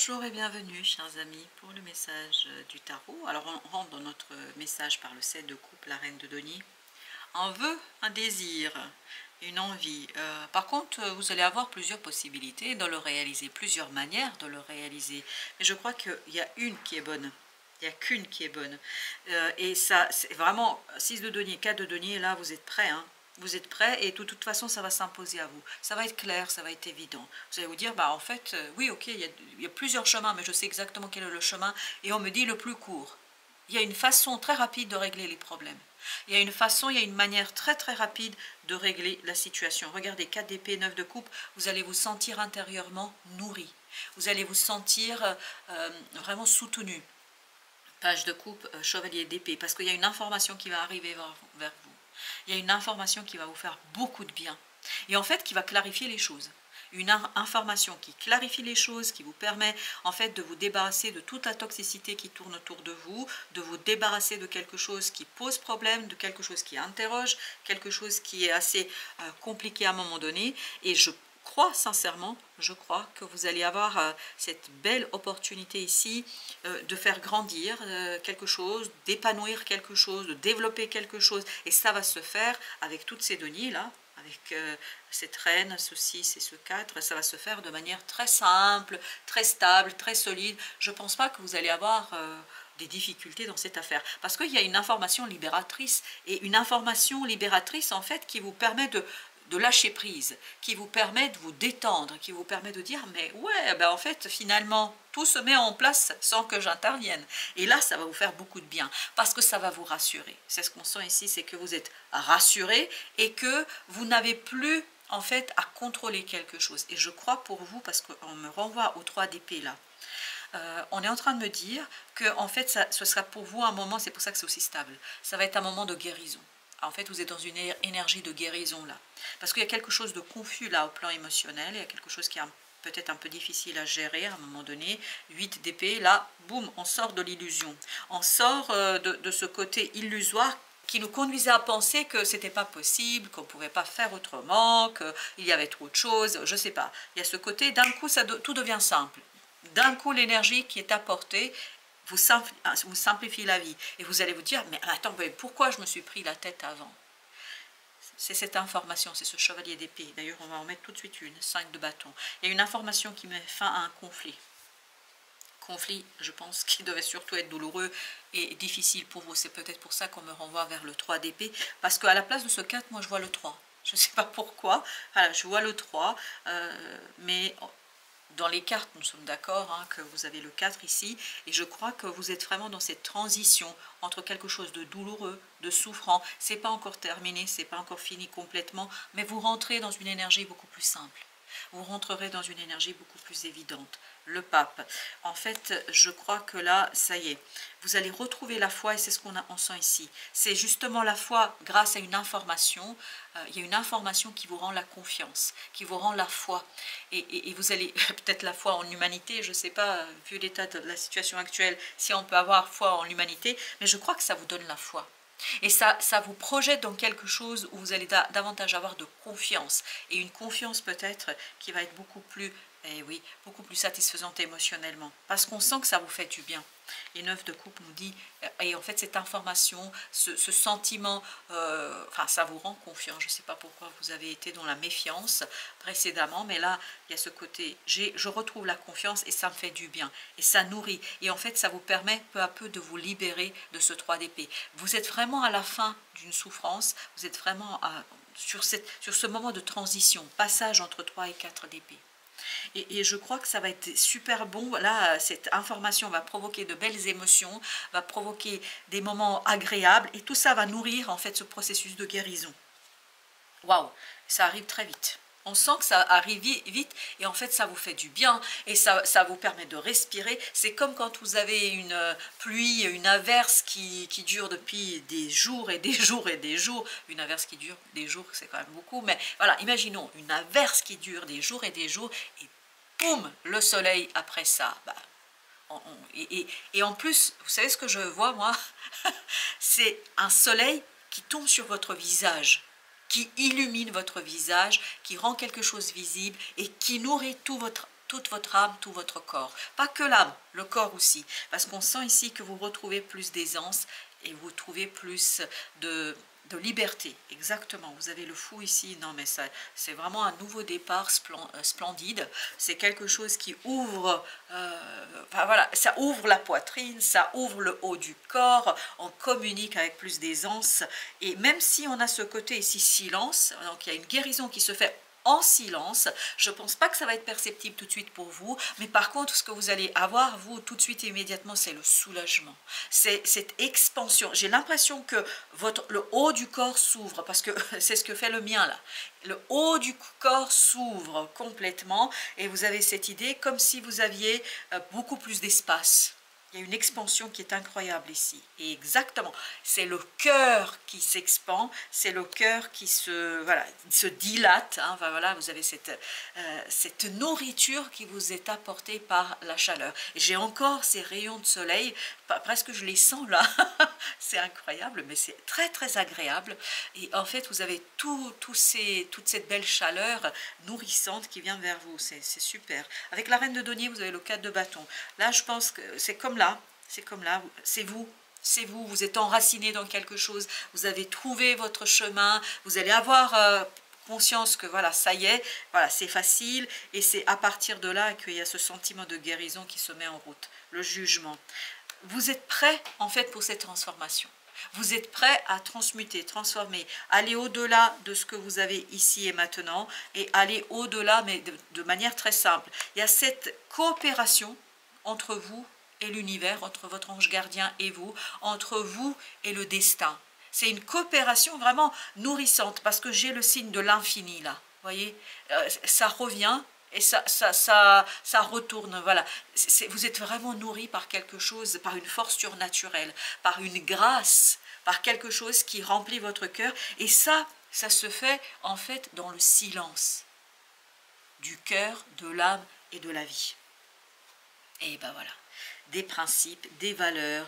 Bonjour et bienvenue chers amis pour le message du tarot. Alors on rentre dans notre message par le 7 de coupe, la reine de denier. Un vœu, un désir, une envie. Par contre, vous allez avoir plusieurs possibilités de le réaliser, plusieurs manières de le réaliser. Mais je crois qu'il y a une qui est bonne. Il n'y a qu'une qui est bonne. Et ça, c'est vraiment 6 de denier, 4 de denier, là vous êtes prêts, hein. Vous êtes prêts et de toute façon ça va s'imposer à vous. Ça va être clair, ça va être évident. Vous allez vous dire, bah en fait, oui ok, il y a plusieurs chemins, mais je sais exactement quel est le chemin et on me dit le plus court. Il y a une façon très rapide de régler les problèmes. Il y a une façon, il y a une manière très très rapide de régler la situation. Regardez, 4 d'épée, 9 de coupe, vous allez vous sentir intérieurement nourri. Vous allez vous sentir vraiment soutenu. Page de coupe, chevalier d'épée, parce qu'il y a une information qui va arriver vers vous. Il y a une information qui va vous faire beaucoup de bien. Et en fait, qui va clarifier les choses. Une information qui clarifie les choses, qui vous permet en fait de vous débarrasser de toute la toxicité qui tourne autour de vous, de vous débarrasser de quelque chose qui pose problème, de quelque chose qui interroge, quelque chose qui est assez compliqué à un moment donné. Et je crois sincèrement, je crois que vous allez avoir cette belle opportunité ici de faire grandir quelque chose, d'épanouir quelque chose, de développer quelque chose. Et ça va se faire avec toutes ces deniers là, avec cette reine, ce 6 et ce 4, ça va se faire de manière très simple, très stable, très solide. Je ne pense pas que vous allez avoir des difficultés dans cette affaire. Parce qu'il y a une information libératrice, et une information libératrice en fait qui vous permet de lâcher prise, qui vous permet de vous détendre, qui vous permet de dire mais ouais, ben en fait finalement tout se met en place sans que j'intervienne. Et là ça va vous faire beaucoup de bien, parce que ça va vous rassurer. C'est ce qu'on sent ici, c'est que vous êtes rassuré et que vous n'avez plus en fait à contrôler quelque chose. Et je crois pour vous, parce qu'on me renvoie aux 3 d'épée là, on est en train de me dire que en fait ce sera pour vous un moment, c'est pour ça que c'est aussi stable, ça va être un moment de guérison. En fait, vous êtes dans une énergie de guérison là. Parce qu'il y a quelque chose de confus là au plan émotionnel, il y a quelque chose qui est peut-être un peu difficile à gérer à un moment donné. 8 d'épée, là, boum, on sort de l'illusion. On sort de ce côté illusoire qui nous conduisait à penser que c'était pas possible, qu'on ne pouvait pas faire autrement, qu'il y avait trop de choses, je sais pas. Il y a ce côté, d'un coup, tout devient simple. D'un coup, l'énergie qui est apportée vous simplifie la vie. Et vous allez vous dire, mais attends, pourquoi je me suis pris la tête avant? C'est cette information, c'est ce chevalier d'épée. D'ailleurs, on va en mettre tout de suite une, 5 de bâton. Il y a une information qui met fin à un conflit. Conflit, je pense, qui devait surtout être douloureux et difficile pour vous. C'est peut-être pour ça qu'on me renvoie vers le 3 d'épée. Parce qu'à la place de ce 4, moi, je vois le 3. Je ne sais pas pourquoi. Voilà, je vois le 3. Mais dans les cartes, nous sommes d'accord hein, que vous avez le 4 ici, et je crois que vous êtes vraiment dans cette transition entre quelque chose de douloureux, de souffrant. C'est pas encore terminé, c'est pas encore fini complètement, mais vous rentrez dans une énergie beaucoup plus simple. Vous rentrerez dans une énergie beaucoup plus évidente. Le pape, en fait, je crois que là, ça y est, vous allez retrouver la foi, et c'est ce qu'on sent ici. C'est justement la foi grâce à une information. Il y a une information qui vous rend la confiance, qui vous rend la foi. Et vous allez, peut-être la foi en l'humanité, je ne sais pas, vu l'état de la situation actuelle, si on peut avoir foi en l'humanité, mais je crois que ça vous donne la foi. Et ça vous projette dans quelque chose où vous allez davantage avoir de confiance. Et une confiance peut-être qui va être beaucoup plus, eh oui, beaucoup plus satisfaisante émotionnellement. Parce qu'on sent que ça vous fait du bien. Et 9 de coupe nous dit, et en fait cette information, ce sentiment, enfin ça vous rend confiant. Je ne sais pas pourquoi vous avez été dans la méfiance précédemment, mais là il y a ce côté, je retrouve la confiance et ça me fait du bien. Et ça nourrit. Et en fait ça vous permet peu à peu de vous libérer de ce 3 d'épée. Vous êtes vraiment à la fin d'une souffrance, vous êtes vraiment sur ce moment de transition, passage entre 3 et 4 d'épée. Et je crois que ça va être super bon. Là, cette information va provoquer de belles émotions, va provoquer des moments agréables, et tout ça va nourrir en fait ce processus de guérison. Waouh, ça arrive très vite. On sent que ça arrive vite, et en fait ça vous fait du bien, et ça vous permet de respirer. C'est comme quand vous avez une pluie, une averse qui dure depuis des jours et des jours et des jours. Une averse qui dure des jours, c'est quand même beaucoup, mais voilà, imaginons une averse qui dure des jours et des jours, et boum, le soleil après ça. Bah, et en plus, vous savez ce que je vois moi? C'est un soleil qui tombe sur votre visage, qui illumine votre visage, qui rend quelque chose visible et qui nourrit toute toute votre âme, tout votre corps. Pas que l'âme, le corps aussi. Parce qu'on sent ici que vous retrouvez plus d'aisance et vous trouvez plus de liberté. Exactement, vous avez le fou ici. Non mais ça, c'est vraiment un nouveau départ splendide. C'est quelque chose qui ouvre, enfin voilà, ça ouvre la poitrine, ça ouvre le haut du corps, on communique avec plus d'aisance. Et même si on a ce côté ici silence, donc il y a une guérison qui se fait en silence, je ne pense pas que ça va être perceptible tout de suite pour vous, mais par contre ce que vous allez avoir vous tout de suite et immédiatement, c'est le soulagement, c'est cette expansion. J'ai l'impression que le haut du corps s'ouvre, parce que c'est ce que fait le mien là, le haut du corps s'ouvre complètement et vous avez cette idée comme si vous aviez beaucoup plus d'espace. Il y a une expansion qui est incroyable ici. Et exactement, c'est le cœur qui s'expand, c'est le cœur qui se dilate. Hein. Enfin, voilà, vous avez cette nourriture qui vous est apportée par la chaleur. Et j'ai encore ces rayons de soleil, presque je les sens là. C'est incroyable, mais c'est très très agréable. Et en fait, vous avez toute cette belle chaleur nourrissante qui vient vers vous. C'est super. Avec la reine de denier, vous avez le 4 de bâton. Là, je pense que c'est comme là, c'est vous. C'est vous, vous êtes enraciné dans quelque chose, vous avez trouvé votre chemin, vous allez avoir conscience que voilà, ça y est, voilà, c'est facile, et c'est à partir de là qu'il y a ce sentiment de guérison qui se met en route, le jugement. Vous êtes prêt en fait pour cette transformation. Vous êtes prêt à transmuter, transformer, aller au-delà de ce que vous avez ici et maintenant, et aller au-delà, mais de manière très simple. Il y a cette coopération entre vous et l'univers, entre votre ange gardien et vous, entre vous et le destin. C'est une coopération vraiment nourrissante, parce que j'ai le signe de l'infini là, vous voyez, ça revient et ça retourne, voilà. Vous êtes vraiment nourri par quelque chose, par une force surnaturelle, par une grâce, par quelque chose qui remplit votre cœur, et ça se fait en fait dans le silence du cœur, de l'âme et de la vie. Et ben voilà, des principes, des valeurs,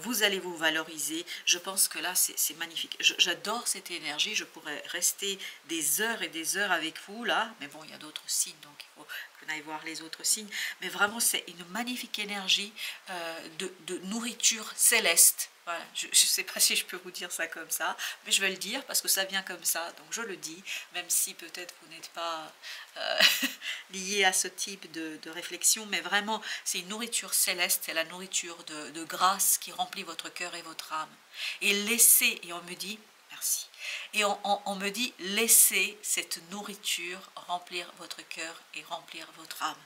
vous allez vous valoriser. Je pense que là, c'est magnifique. J'adore cette énergie, je pourrais rester des heures et des heures avec vous là, mais bon, il y a d'autres signes, donc il faut qu'on aille voir les autres signes. Mais vraiment, c'est une magnifique énergie de nourriture céleste. Voilà, je ne sais pas si je peux vous dire ça comme ça, mais je vais le dire parce que ça vient comme ça, donc je le dis, même si peut-être vous n'êtes pas lié à ce type de réflexion, mais vraiment, c'est une nourriture céleste, c'est la nourriture de grâce qui remplit votre cœur et votre âme. Et laissez, et on me dit, merci, et on me dit, laissez cette nourriture remplir votre cœur et remplir votre âme.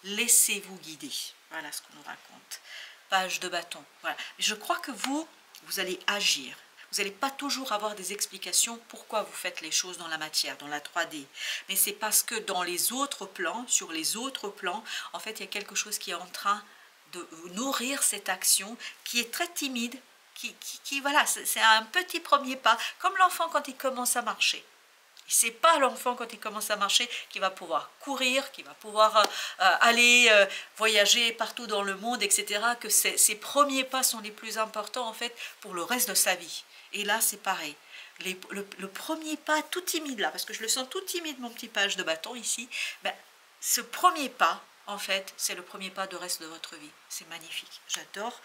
Laissez-vous guider, voilà ce qu'on nous raconte. Page de bâton. Voilà. Je crois que vous allez agir. Vous n'allez pas toujours avoir des explications pourquoi vous faites les choses dans la matière, dans la 3D. Mais c'est parce que dans les autres plans, sur les autres plans, en fait, il y a quelque chose qui est en train de nourrir cette action, qui est très timide, voilà, c'est un petit premier pas, comme l'enfant quand il commence à marcher. C'est pas l'enfant quand il commence à marcher qui va pouvoir courir, qui va pouvoir aller voyager partout dans le monde, etc. Que ses premiers pas sont les plus importants en fait pour le reste de sa vie. Et là c'est pareil. Le premier pas tout timide là, parce que je le sens tout timide mon petit page de bâton ici, ben, ce premier pas, en fait, c'est le premier pas de reste de votre vie. C'est magnifique. J'adore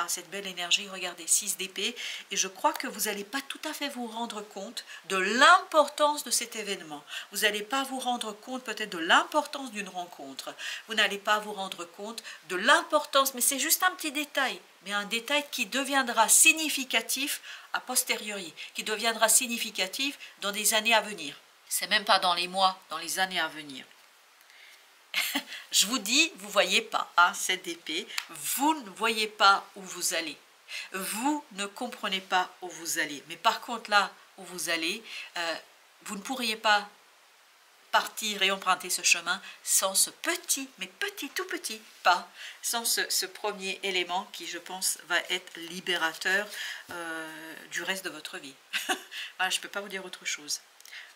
cette belle énergie. Regardez, 6 d'épée. Et je crois que vous n'allez pas tout à fait vous rendre compte de l'importance de cet événement. Vous n'allez pas vous rendre compte peut-être de l'importance d'une rencontre. Vous n'allez pas vous rendre compte de l'importance, mais c'est juste un petit détail. Mais un détail qui deviendra significatif a posteriori, qui deviendra significatif dans des années à venir. C'est même pas dans les mois, dans les années à venir. Je vous dis, vous ne voyez pas, hein, cette épée, vous ne voyez pas où vous allez. Vous ne comprenez pas où vous allez. Mais par contre, là où vous allez, vous ne pourriez pas partir et emprunter ce chemin sans ce petit, mais petit, tout petit pas, sans ce premier élément qui, je pense, va être libérateur du reste de votre vie. Voilà, je ne peux pas vous dire autre chose.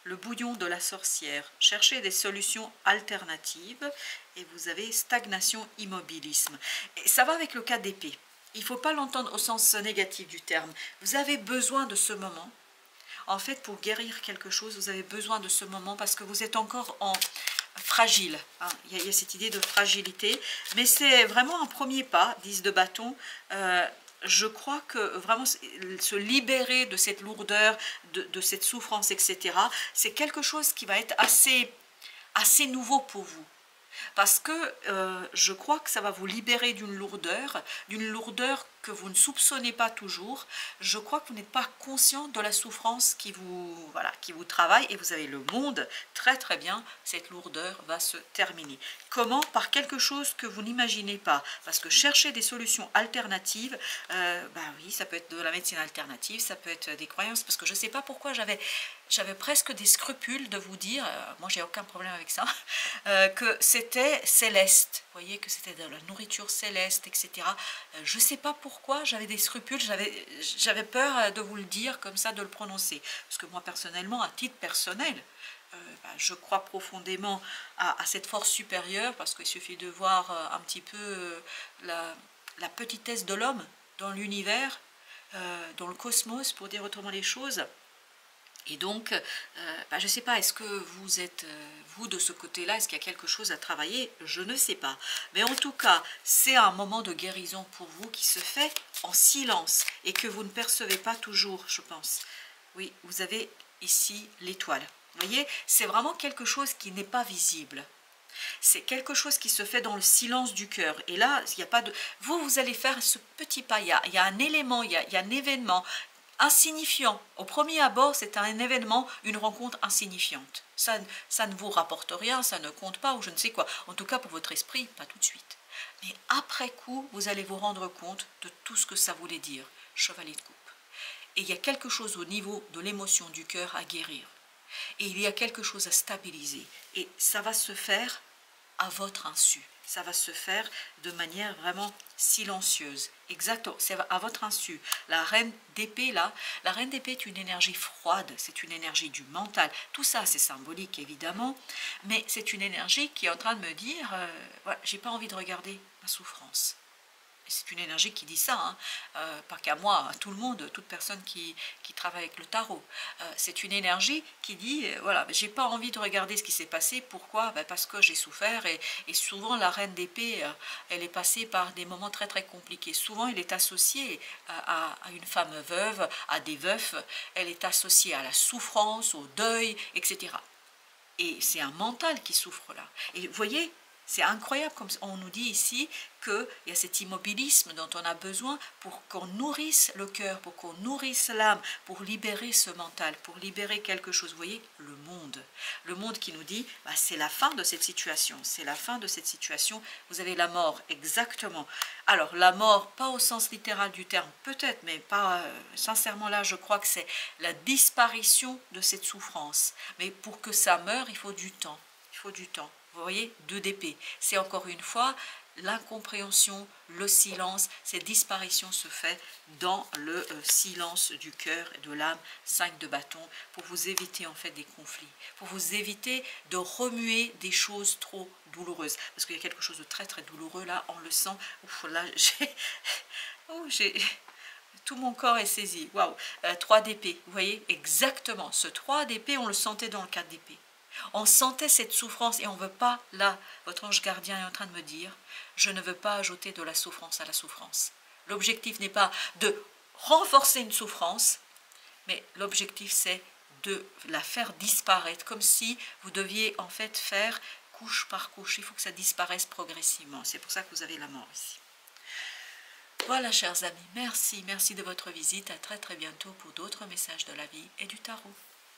Le bouillon de la sorcière. Cherchez des solutions alternatives et vous avez stagnation, immobilisme. Et ça va avec le cas d'épée. Il ne faut pas l'entendre au sens négatif du terme. Vous avez besoin de ce moment. En fait, pour guérir quelque chose, vous avez besoin de ce moment parce que vous êtes encore fragile. Hein. Il y a cette idée de fragilité, mais c'est vraiment un premier pas, 10 de bâton. Je crois que vraiment se libérer de cette lourdeur, de cette souffrance, etc., c'est quelque chose qui va être assez nouveau pour vous. Parce que je crois que ça va vous libérer d'une lourdeur que vous ne soupçonnez pas toujours. Je crois que vous n'êtes pas conscient de la souffrance qui vous, voilà, qui vous travaille, et vous avez le monde très très bien, cette lourdeur va se terminer. Comment? Par quelque chose que vous n'imaginez pas. Parce que chercher des solutions alternatives, bah oui, ça peut être de la médecine alternative, ça peut être des croyances, parce que je ne sais pas pourquoi j'avais presque des scrupules de vous dire, moi j'ai aucun problème avec ça, que c'était céleste, vous voyez, que c'était de la nourriture céleste, etc. Je ne sais pas pourquoi j'avais des scrupules, j'avais peur de vous le dire comme ça, de le prononcer. Parce que moi personnellement, à titre personnel, bah, je crois profondément à cette force supérieure, parce qu'il suffit de voir un petit peu la petitesse de l'homme dans l'univers, dans le cosmos, pour dire autrement les choses. Et donc, bah, je ne sais pas, est-ce que vous êtes, vous, de ce côté-là, est-ce qu'il y a quelque chose à travailler? Je ne sais pas. Mais en tout cas, c'est un moment de guérison pour vous qui se fait en silence et que vous ne percevez pas toujours, je pense. Oui, vous avez ici l'étoile. Vous voyez, c'est vraiment quelque chose qui n'est pas visible. C'est quelque chose qui se fait dans le silence du cœur. Et là, il n'y a pas de... Vous allez faire ce petit pas. Il y a un élément, il y a un événement insignifiant. Au premier abord, c'est un événement, une rencontre insignifiante. Ça ne vous rapporte rien, ça ne compte pas, ou je ne sais quoi. En tout cas, pour votre esprit, pas tout de suite. Mais après coup, vous allez vous rendre compte de tout ce que ça voulait dire. Chevalier de coupe. Et il y a quelque chose au niveau de l'émotion du cœur à guérir. Et il y a quelque chose à stabiliser. Et ça va se faire à votre insu. Ça va se faire de manière vraiment silencieuse. Exactement, c'est à votre insu. La reine d'épée, là, la reine d'épée est une énergie froide, c'est une énergie du mental. Tout ça, c'est symbolique, évidemment, mais c'est une énergie qui est en train de me dire, voilà, j'ai pas envie de regarder ma souffrance. C'est une énergie qui dit ça, hein. Pas qu'à moi, à tout le monde, toute personne qui travaille avec le tarot. C'est une énergie qui dit, voilà, j'ai pas envie de regarder ce qui s'est passé. Pourquoi? Ben parce que j'ai souffert, et souvent la reine d'épée, elle est passée par des moments très très compliqués. Souvent elle est associée à une femme veuve, à des veufs, elle est associée à la souffrance, au deuil, etc. Et c'est un mental qui souffre là. Et vous voyez, c'est incroyable comme on nous dit ici qu'il y a cet immobilisme dont on a besoin pour qu'on nourrisse le cœur, pour qu'on nourrisse l'âme, pour libérer ce mental, pour libérer quelque chose. Vous voyez, le monde qui nous dit, bah, c'est la fin de cette situation, c'est la fin de cette situation, vous avez la mort, exactement. Alors la mort, pas au sens littéral du terme, peut-être, mais pas sincèrement là, je crois que c'est la disparition de cette souffrance. Mais pour que ça meure, il faut du temps, il faut du temps. Vous voyez, 2 d'épée. C'est encore une fois l'incompréhension, le silence. Cette disparition se fait dans le silence du cœur et de l'âme. 5 de bâton, pour vous éviter en fait des conflits, pour vous éviter de remuer des choses trop douloureuses. Parce qu'il y a quelque chose de très très douloureux là, on le sent. Ouf, là, j'ai... Tout mon corps est saisi. Waouh. 3 d'épée, vous voyez, exactement. Ce 3 d'épée, on le sentait dans le 4 d'épée. On sentait cette souffrance et on ne veut pas, là, votre ange gardien est en train de me dire, je ne veux pas ajouter de la souffrance à la souffrance. L'objectif n'est pas de renforcer une souffrance, mais l'objectif c'est de la faire disparaître, comme si vous deviez en fait faire couche par couche. Il faut que ça disparaisse progressivement. C'est pour ça que vous avez la mort ici. Voilà, chers amis, merci de votre visite. À très très bientôt pour d'autres messages de la vie et du tarot.